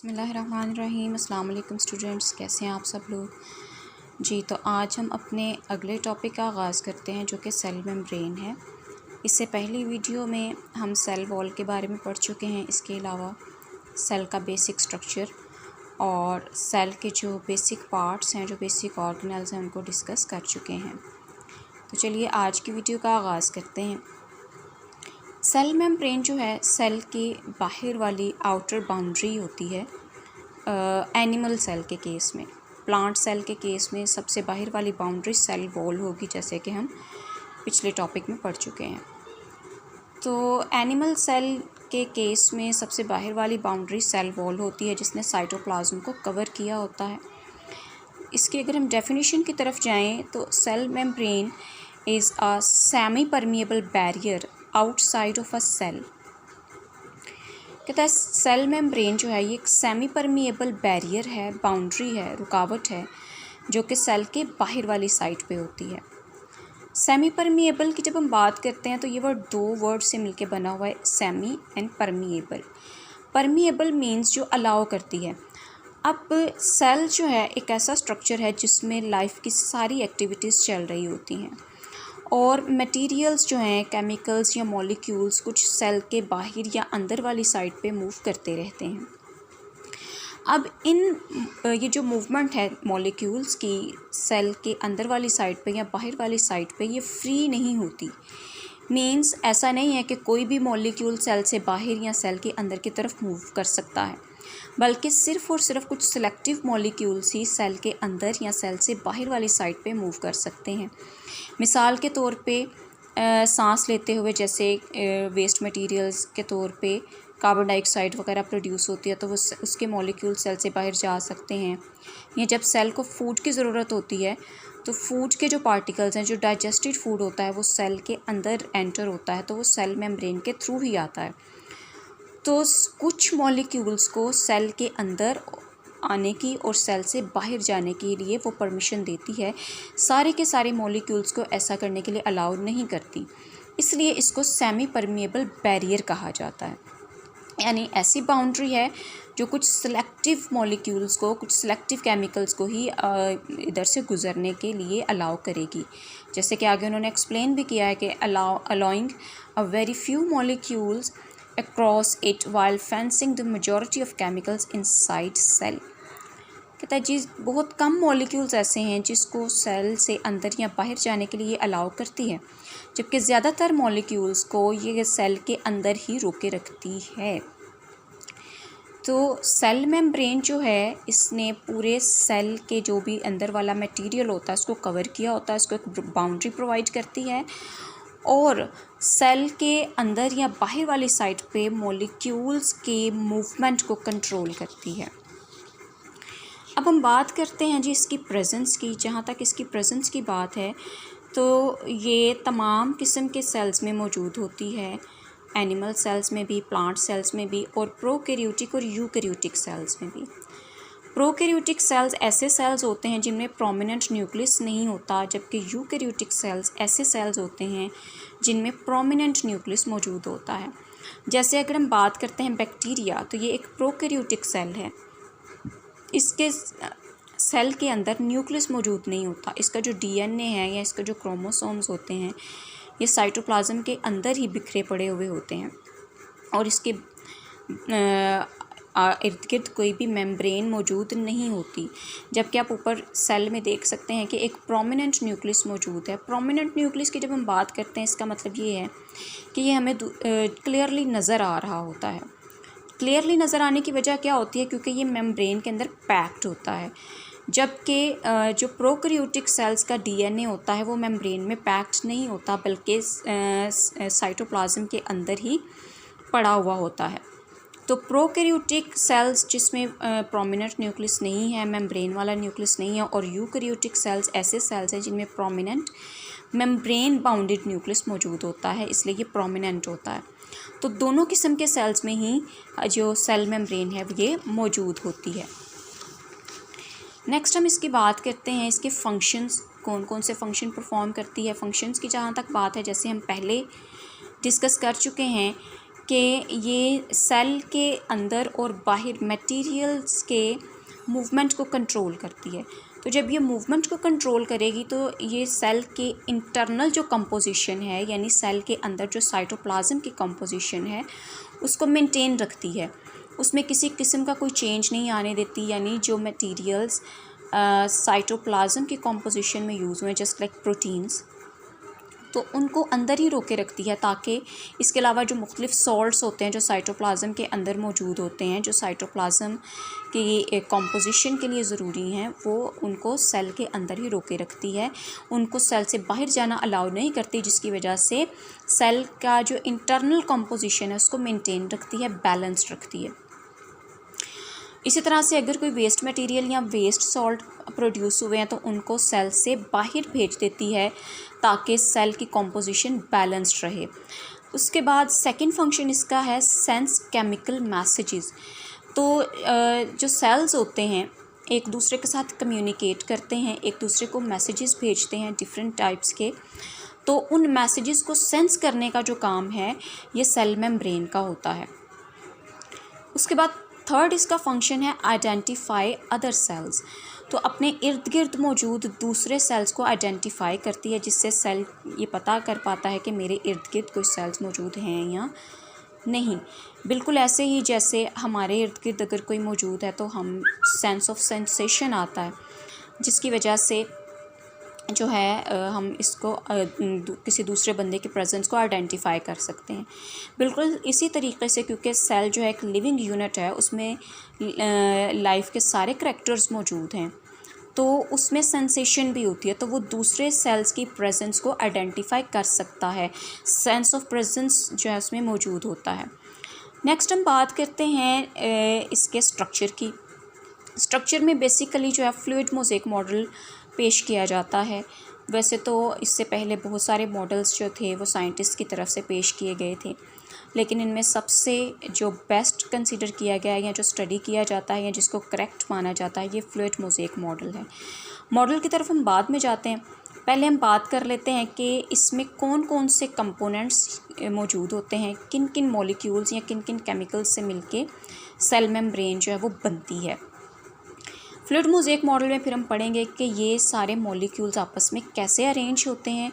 बिस्मिल्लाहिर्रहमानिर्रहीम। अस्सलाम वालेकुम स्टूडेंट्स, कैसे हैं आप सब लोग जी। तो आज हम अपने अगले टॉपिक का आगाज़ करते हैं जो कि सेल मेम्ब्रेन है। इससे पहली वीडियो में हम सेल वॉल के बारे में पढ़ चुके हैं। इसके अलावा सेल का बेसिक स्ट्रक्चर और सेल के जो बेसिक पार्ट्स हैं, जो बेसिक ऑर्गेनेल्स हैं, उनको डिस्कस कर चुके हैं। तो चलिए आज की वीडियो का आगाज़ करते हैं। सेल मेम्ब्रेन जो है सेल के बाहर वाली आउटर बाउंड्री होती है। एनिमल सेल के केस में, प्लांट सेल के केस में सबसे बाहर वाली बाउंड्री सेल वॉल होगी, जैसे कि हम पिछले टॉपिक में पढ़ चुके हैं। तो एनिमल सेल के केस में सबसे बाहर वाली बाउंड्री सेल वॉल होती है जिसने साइटोप्लाज्म को कवर किया होता है। इसकी अगर हम डेफिनेशन की तरफ जाएं तो cell membrane is a semi permeable barrier outside of a cell. कहता है सेल मेम्ब्रेन जो है ये एक सेमी परमिएबल बैरियर है, बाउंड्री है, रुकावट है, जो कि सेल के बाहर वाली साइड पे होती है। सेमी परमिएबल की जब हम बात करते हैं तो ये वर्ड दो वर्ड से मिलके बना हुआ है, semi and permeable. Permeable means जो अलाउ करती है। अब सेल जो है एक ऐसा स्ट्रक्चर है जिसमें लाइफ की सारी एक्टिविटीज़ चल रही होती हैं और मटेरियल्स जो हैं, केमिकल्स या मॉलिक्यूल्स, कुछ सेल के बाहर या अंदर वाली साइड पे मूव करते रहते हैं। अब ये जो मूवमेंट है मॉलिक्यूल्स की सेल के अंदर वाली साइड पे या बाहर वाली साइड पे, ये फ्री नहीं होती। मीन्स ऐसा नहीं है कि कोई भी मॉलिक्यूल सेल से बाहर या सेल के अंदर की तरफ मूव कर सकता है, बल्कि सिर्फ़ और सिर्फ कुछ सिलेक्टिव मॉलिक्यूल्स ही सेल के अंदर या सेल से बाहर वाली साइड पे मूव कर सकते हैं। मिसाल के तौर पे सांस लेते हुए जैसे वेस्ट मटेरियल्स के तौर पे कार्बन डाइऑक्साइड वगैरह प्रोड्यूस होती है तो वो उसके मॉलिक्यूल सेल से बाहर जा सकते हैं। या जब सेल को फूड की ज़रूरत होती है तो फूड के जो पार्टिकल्स हैं, जो डाइजेस्टेड फूड होता है, वो सेल के अंदर एंटर होता है तो वो सेल मेम्ब्रेन के थ्रू ही आता है। तो कुछ मॉलिक्यूल्स को सेल के अंदर आने की और सेल से बाहर जाने के लिए वो परमिशन देती है, सारे के सारे मॉलिक्यूल्स को ऐसा करने के लिए अलाउ नहीं करती। इसलिए इसको सेमी परमिएबल बैरियर कहा जाता है। यानी ऐसी बाउंड्री है जो कुछ सिलेक्टिव मॉलिक्यूल्स को, कुछ सिलेक्टिव केमिकल्स को ही इधर से गुज़रने के लिए अलाउ करेगी। जैसे कि आगे उन्होंने एक्सप्लेन भी किया है कि allowing a very few molecules across it while fencing the majority of chemicals inside cell। कहता है जी बहुत कम मॉलिक्यूल्स ऐसे हैं जिसको सेल से अंदर या बाहर जाने के लिए अलाउ करती है, जबकि ज़्यादातर मॉलिक्यूल्स को ये सेल के अंदर ही रोके रखती है। तो सेल मेम्ब्रेन जो है इसने पूरे सेल के जो भी अंदर वाला मटेरियल होता है उसको कवर किया होता है, इसको एक बाउंड्री प्रोवाइड करती है और सेल के अंदर या बाहर वाली साइड पे मॉलिक्यूल्स के मूवमेंट को कंट्रोल करती है। अब हम बात करते हैं जी इसकी प्रेजेंस की। जहाँ तक इसकी प्रेजेंस की बात है तो ये तमाम किस्म के सेल्स में मौजूद होती है, एनिमल सेल्स में भी, प्लांट सेल्स में भी और प्रोकैरियोटिक और यूकैरियोटिक सेल्स में भी। प्रोकैरियोटिक सेल्स ऐसे सेल्स होते हैं जिनमें प्रोमिनेंट न्यूक्लियस नहीं होता, जबकि यूकैरियोटिक सेल्स ऐसे सेल्स होते हैं जिनमें प्रोमिनेंट न्यूक्लियस मौजूद होता है। जैसे अगर हम बात करते हैं बैक्टीरिया, तो ये एक प्रोकैरियोटिक सेल है। इसके सेल के अंदर न्यूक्लियस मौजूद नहीं होता। इसका जो डीएनए है या इसका जो क्रोमोसोम्स होते हैं ये साइटोप्लाज्म के अंदर ही बिखरे पड़े हुए होते हैं और इसके इर्द गिर्द कोई भी मेम्ब्रेन मौजूद नहीं होती। जबकि आप ऊपर सेल में देख सकते हैं कि एक प्रोमिनेंट न्यूक्लियस मौजूद है। प्रोमिनेंट न्यूक्लियस की जब हम बात करते हैं इसका मतलब ये है कि ये हमें क्लियरली नज़र आ रहा होता है। क्लियरली नज़र आने की वजह क्या होती है? क्योंकि ये मेम्ब्रेन के अंदर पैक्ड होता है, जबकि जो प्रोकैरियोटिक सेल्स का डीएनए होता है वो मेम्ब्रेन में पैक्ड नहीं होता, बल्कि साइटोप्लाज्म के अंदर ही पड़ा हुआ होता है। तो प्रोकैरियोटिक सेल्स जिसमें प्रोमिनेंट न्यूक्लियस नहीं है, मेम्ब्रेन वाला न्यूक्लियस नहीं है, और यूकैरियोटिक सेल्स ऐसे सेल्स हैं जिनमें प्रोमिनेंट मेम्ब्रेन बाउंडेड न्यूक्लियस मौजूद होता है, इसलिए ये प्रोमिनेंट होता है। तो दोनों किस्म के सेल्स में ही जो सेल मेम्ब्रेन है ये मौजूद होती है। नेक्स्ट हम इसकी बात करते हैं, इसके फंक्शंस, कौन कौन से फंक्शन परफॉर्म करती है। फंक्शंस की जहाँ तक बात है, जैसे हम पहले डिस्कस कर चुके हैं कि ये सेल के अंदर और बाहर मटेरियल्स के मूवमेंट को कंट्रोल करती है। तो जब ये मूवमेंट को कंट्रोल करेगी तो ये सेल के इंटरनल जो कंपोजिशन है, यानी सेल के अंदर जो साइटोप्लाज्म की कंपोजिशन है, उसको मेंटेन रखती है। उसमें किसी किस्म का कोई चेंज नहीं आने देती, यानी जो मटेरियल्स साइटोप्लाज्म की कंपोजिशन में यूज़ हुए जस्ट लाइक प्रोटीन्स, तो उनको अंदर ही रोके रखती है, ताकि इसके अलावा जो मुख्तलिफ सॉल्ट्स होते हैं जो साइटोप्लाज्म के अंदर मौजूद होते हैं, जो साइटोप्लाज्म की कंपोजिशन के लिए ज़रूरी हैं, वो उनको सेल के अंदर ही रोके रखती है, उनको सेल से बाहर जाना अलाउ नहीं करती, जिसकी वजह से सेल का जो इंटरनल कंपोजिशन है उसको मेंटेन रखती है, बैलेंस्ड रखती है। इसी तरह से अगर कोई वेस्ट मटेरियल या वेस्ट सॉल्ट प्रोड्यूस हुए हैं तो उनको सेल से बाहर भेज देती है, ताकि सेल की कंपोजिशन बैलेंस्ड रहे। उसके बाद सेकंड फंक्शन इसका है सेंस केमिकल मैसेजेस। तो जो सेल्स होते हैं एक दूसरे के साथ कम्युनिकेट करते हैं, एक दूसरे को मैसेजेस भेजते हैं डिफरेंट टाइप्स के, तो उन मैसेजेस को सेंस करने का जो काम है ये सेल मेम्ब्रेन का होता है। उसके बाद थर्ड इसका फंक्शन है आइडेंटिफाई अदर सेल्स। तो अपने इर्द गिर्द मौजूद दूसरे सेल्स को आइडेंटिफाई करती है, जिससे सेल ये पता कर पाता है कि मेरे इर्द गिर्द कोई सेल्स मौजूद हैं या नहीं। बिल्कुल ऐसे ही जैसे हमारे इर्द गिर्द अगर कोई मौजूद है तो हम सेंस ऑफ सेंसेशन आता है, जिसकी वजह से जो है हम इसको किसी दूसरे बंदे के प्रेजेंस को आइडेंटिफाई कर सकते हैं। बिल्कुल इसी तरीके से, क्योंकि सेल जो है एक लिविंग यूनिट है, उसमें लाइफ के सारे करैक्टर्स मौजूद हैं, तो उसमें सेंसेशन भी होती है, तो वो दूसरे सेल्स की प्रेजेंस को आइडेंटिफाई कर सकता है, सेंस ऑफ प्रेजेंस जो है उसमें मौजूद होता है। नेक्स्ट हम बात करते हैं इसके स्ट्रक्चर की। स्ट्रक्चर में बेसिकली जो है फ्लूइड मोज़ेक मॉडल पेश किया जाता है। वैसे तो इससे पहले बहुत सारे मॉडल्स जो थे वो साइंटिस्ट की तरफ से पेश किए गए थे, लेकिन इनमें सबसे जो बेस्ट कंसीडर किया गया है या जो स्टडी किया जाता है या जिसको करेक्ट माना जाता है, ये फ्लूइड मोज़ेक मॉडल है। मॉडल की तरफ हम बाद में जाते हैं, पहले हम बात कर लेते हैं कि इसमें कौन कौन से कंपोनेंट्स मौजूद होते हैं, किन किन मॉलिक्यूल्स या किन किन केमिकल्स से मिलके सेल मेम्ब्रेन जो है वो बनती है। फ्लूइड मोज़ेक मॉडल में फिर हम पढ़ेंगे कि ये सारे मॉलिक्यूल्स आपस में कैसे अरेंज होते हैं,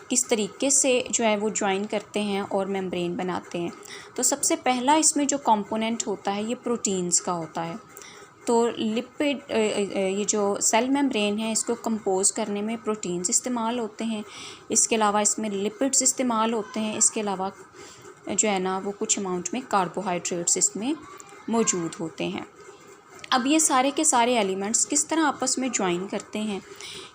किस तरीके से जो है वो ज्वाइन करते हैं और मेम्ब्रेन बनाते हैं। तो सबसे पहला इसमें जो कंपोनेंट होता है ये प्रोटीन्स का होता है। तो लिपिड ये जो सेल मेम्ब्रेन है इसको कंपोज करने में प्रोटीन्स इस्तेमाल होते हैं, इसके अलावा इसमें लिपिड्स इस्तेमाल होते हैं, इसके अलावा जो है ना वो कुछ अमाउंट में कार्बोहाइड्रेट्स इसमें मौजूद होते हैं। अब ये सारे के सारे एलिमेंट्स किस तरह आपस में ज्वाइन करते हैं,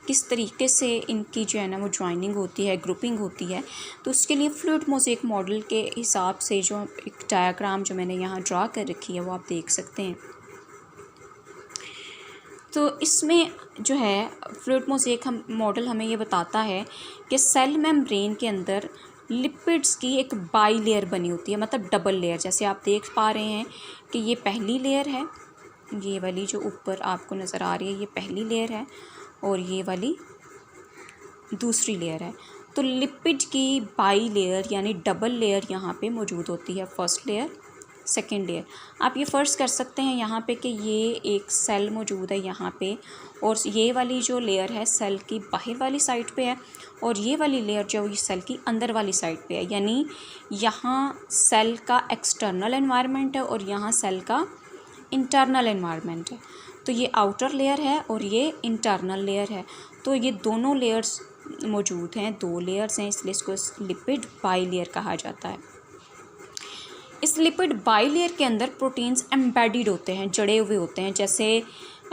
किस तरीके से इनकी जो है ना वो ज्वाइनिंग होती है, ग्रुपिंग होती है, तो उसके लिए फ्लूइड मोज़ेक मॉडल के हिसाब से जो एक डायग्राम जो मैंने यहाँ ड्रा कर रखी है वो आप देख सकते हैं। तो इसमें जो है फ्लूइड मोज़ेक मॉडल हमें ये बताता है कि सेल मेम्ब्रेन के अंदर लिपिड्स की एक बाई लेयर बनी होती है, मतलब डबल लेयर। जैसे आप देख पा रहे हैं कि ये पहली लेयर है, ये वाली जो ऊपर आपको नज़र आ रही है ये पहली लेयर है और ये वाली दूसरी लेयर है। तो लिपिड की बाई लेयर यानी डबल लेयर यहाँ पे मौजूद होती है, फर्स्ट लेयर सेकेंड लेयर। आप ये फ़र्ज़ कर सकते हैं यहाँ पे कि ये एक सेल मौजूद है यहाँ पे, और ये वाली जो लेयर है सेल की बाहर वाली साइड पे है और ये वाली लेयर जो है सेल की अंदर वाली साइड पे है। यानी यहाँ सेल का एक्सटर्नल एनवायरनमेंट है और यहाँ सेल का इंटरनल एनवायरनमेंट है। तो ये आउटर लेयर है और ये इंटरनल लेयर है। तो ये दोनों लेयर्स मौजूद हैं, दो लेयर्स हैं, इसलिए इसको लिपिड बाई लेयर कहा जाता है। इस लिपिड बाई लेयर के अंदर प्रोटीन्स एम्बेडेड होते हैं, जड़े हुए होते हैं। जैसे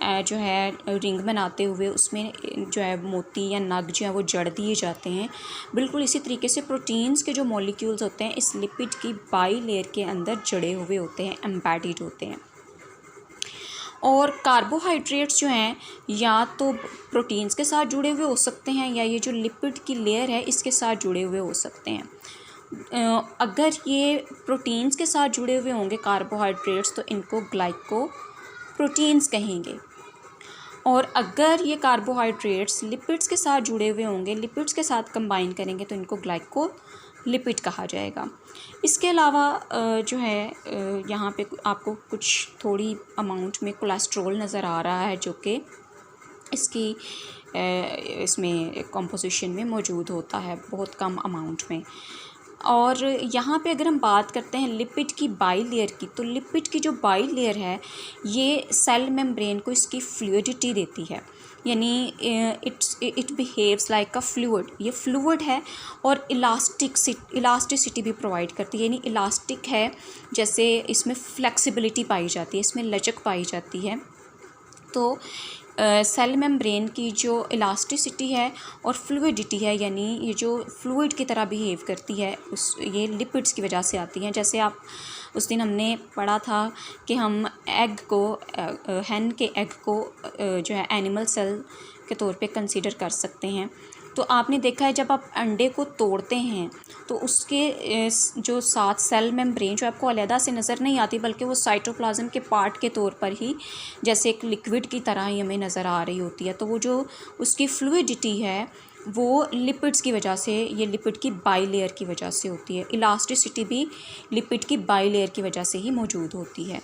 जो है रिंग बनाते हुए उसमें जो है मोती या नग जो है वो जड़ दिए जाते हैं, बिल्कुल इसी तरीके से प्रोटीन्स के जो मॉलिक्यूल्स होते हैं इस लिपिड की बाई लेयर के अंदर जड़े हुए होते हैं, एम्बेडेड होते हैं। और कार्बोहाइड्रेट्स जो हैं या तो प्रोटीन्स के साथ जुड़े हुए हो सकते हैं या ये जो लिपिड की लेयर है इसके साथ जुड़े हुए हो सकते हैं। अगर ये प्रोटीन्स के साथ जुड़े हुए होंगे कार्बोहाइड्रेट्स तो इनको ग्लाइकोप्रोटीन्स कहेंगे, और अगर ये कार्बोहाइड्रेट्स लिपिड्स के साथ जुड़े हुए होंगे, लिपिड्स के साथ कंबाइन करेंगे तो इनको ग्लाइको लिपिड कहा जाएगा। इसके अलावा जो है यहाँ पे आपको कुछ थोड़ी अमाउंट में कोलेस्ट्रॉल नज़र आ रहा है, जो कि इसकी इसमें कंपोजिशन में मौजूद होता है बहुत कम अमाउंट में। और यहाँ पे अगर हम बात करते हैं लिपिड की बाई लेयर की, तो लिपिड की जो बाई लेयर है ये सेल मेम्ब्रेन को इसकी फ्लूइडिटी देती है, यानी it behaves like a fluid. ये फ्लूइड है और इलास्टिसिटी भी प्रोवाइड करती है, यानी इलास्टिक है, जैसे इसमें फ्लेक्सिबिलिटी पाई जाती है, इसमें लचक पाई जाती है। तो सेल मेम्ब्रेन की जो इलास्टिसिटी है और फ्लूइडिटी है, यानी ये जो फ्लूइड की तरह बिहेव करती है, ये लिपिड्स की वजह से आती हैं। जैसे आप उस दिन हमने पढ़ा था कि हम एग को हैन के एग को जो है एनिमल सेल के तौर पे कंसीडर कर सकते हैं। तो आपने देखा है जब आप अंडे को तोड़ते हैं तो उसके जो साथ सेल मेम्ब्रेन जो आपको अलहदा से नज़र नहीं आती, बल्कि वो साइटोप्लाज्म के पार्ट के तौर पर ही जैसे एक लिक्विड की तरह ही हमें नज़र आ रही होती है। तो वो जो उसकी फ्लूइडिटी है वो लिपिड्स की वजह से, ये लिपिड की बाई लेयर की वजह से होती है। इलास्टिसिटी भी लिपिड की बाई लेयर की वजह से ही मौजूद होती है।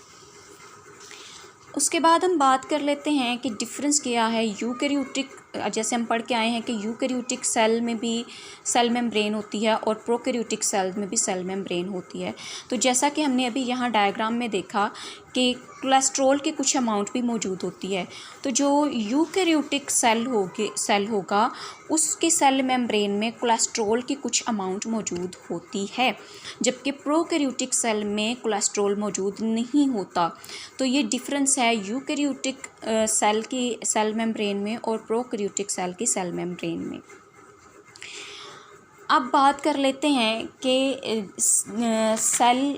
उसके बाद हम बात कर लेते हैं कि डिफरेंस क्या है यूकैरियोटिक, जैसे हम पढ़ के आए हैं कि यूकैरियोटिक सेल में भी सेल मेम्ब्रेन होती है और प्रोकैरियोटिक सेल में भी सेल मेम्ब्रेन होती है। तो जैसा कि हमने अभी यहाँ डायग्राम में देखा कि कोलेस्ट्रॉल की कुछ अमाउंट भी मौजूद होती है, तो जो यूकैरियोटिक सेल होगा उसके सेल मेम्ब्रेन में कोलेस्ट्रॉल की कुछ अमाउंट मौजूद होती है, जबकि प्रोकैरियोटिक सेल में कोलेस्ट्रॉल मौजूद नहीं होता। तो ये डिफरेंस है यूकैरियोटिक सेल की सेल मेम्ब्रेन में और प्रोकैरियोटिक सेल की सेल मेम्ब्रेन में। अब बात कर लेते हैं कि सेल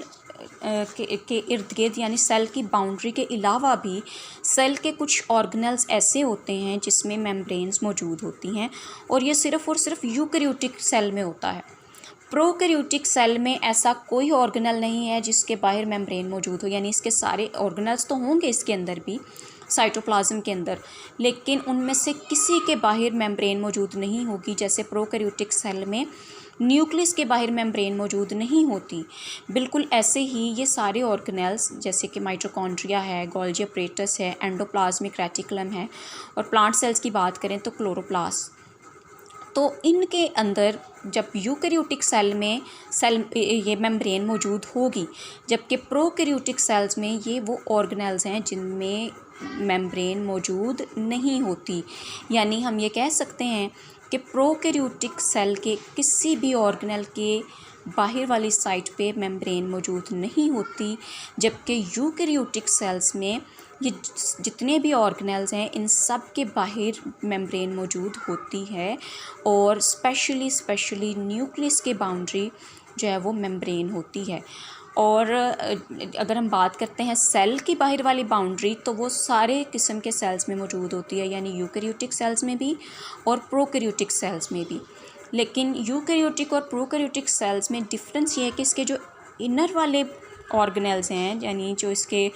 के इर्द गिर्द, यानी सेल की बाउंड्री के अलावा भी सेल के कुछ ऑर्गेनल्स ऐसे होते हैं जिसमें मेम्ब्रेन्स मौजूद होती हैं, और ये सिर्फ़ और सिर्फ यूकैरियोटिक सेल में होता है। प्रोकैरियोटिक सेल में ऐसा कोई ऑर्गेनल नहीं है जिसके बाहर मेम्ब्रेन मौजूद हो, यानी इसके सारे ऑर्गेनल्स तो होंगे इसके अंदर भी साइटोप्लाज्म के अंदर, लेकिन उनमें से किसी के बाहर मेम्ब्रेन मौजूद नहीं होगी। जैसे प्रोकैरियोटिक सेल में न्यूक्लियस के बाहर मेम्ब्रेन मौजूद नहीं होती, बिल्कुल ऐसे ही ये सारे ऑर्गेनल्स जैसे कि माइटोकॉन्ड्रिया है, गोल्जी अपरेटस है, एंडोप्लाज्मिक रेटिकुलम है, और प्लांट सेल्स की बात करें तो क्लोरोप्लास्ट। तो इनके अंदर जब यूकैरियोटिक सेल में ये मेम्ब्रेन मौजूद होगी, जबकि प्रोकैरियोटिक सेल्स में ये वो ऑर्गेनल्स हैं जिनमें मेम्ब्रेन मौजूद नहीं होती। यानी हम ये कह सकते हैं कि प्रोकैरियोटिक सेल के किसी भी ऑर्गेनल के बाहर वाली साइड पे मेम्ब्रेन मौजूद नहीं होती, जबकि यूकैरियोटिक सेल्स में ये जितने भी ऑर्गेनल्स हैं इन सब के बाहर मेम्ब्रेन मौजूद होती है, और स्पेशली न्यूक्लियस के बाउंड्री जो है वो मेम्ब्रेन होती है। और अगर हम बात करते हैं सेल की बाहर वाली बाउंड्री, तो वो सारे किस्म के सेल्स में मौजूद होती है, यानी यूकैरियोटिक सेल्स में भी और प्रोकैरियोटिक सेल्स में भी। लेकिन यूकैरियोटिक और प्रोकैरियोटिक सेल्स में डिफरेंस ये है कि इसके जो इनर वाले ऑर्गेनल्स हैं, यानी जो इसके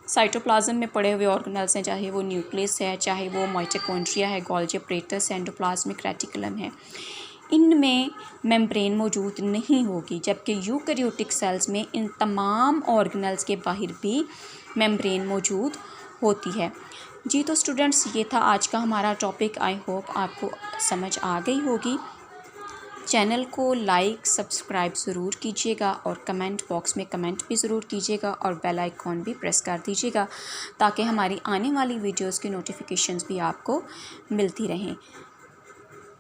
साइटोप्लाज्म में पड़े हुए ऑर्गेनल्स हैं, चाहे वो न्यूक्लियस है, चाहे वो माइटोकॉन्ड्रिया है, गोल्जी अपरेटस है, एंडोप्लाज्मिक रेटिकुलम है, इनमें मेम्ब्रेन मौजूद नहीं होगी, जबकि यूकैरियोटिक सेल्स में इन तमाम ऑर्गेनल्स के बाहर भी मेम्ब्रेन मौजूद होती है। जी तो स्टूडेंट्स, ये था आज का हमारा टॉपिक। आई होप आपको समझ आ गई होगी। चैनल को लाइक सब्सक्राइब ज़रूर कीजिएगा और कमेंट बॉक्स में कमेंट भी ज़रूर कीजिएगा, और बेल आइकॉन भी प्रेस कर दीजिएगा ताकि हमारी आने वाली वीडियोस की नोटिफिकेशंस भी आपको मिलती रहें।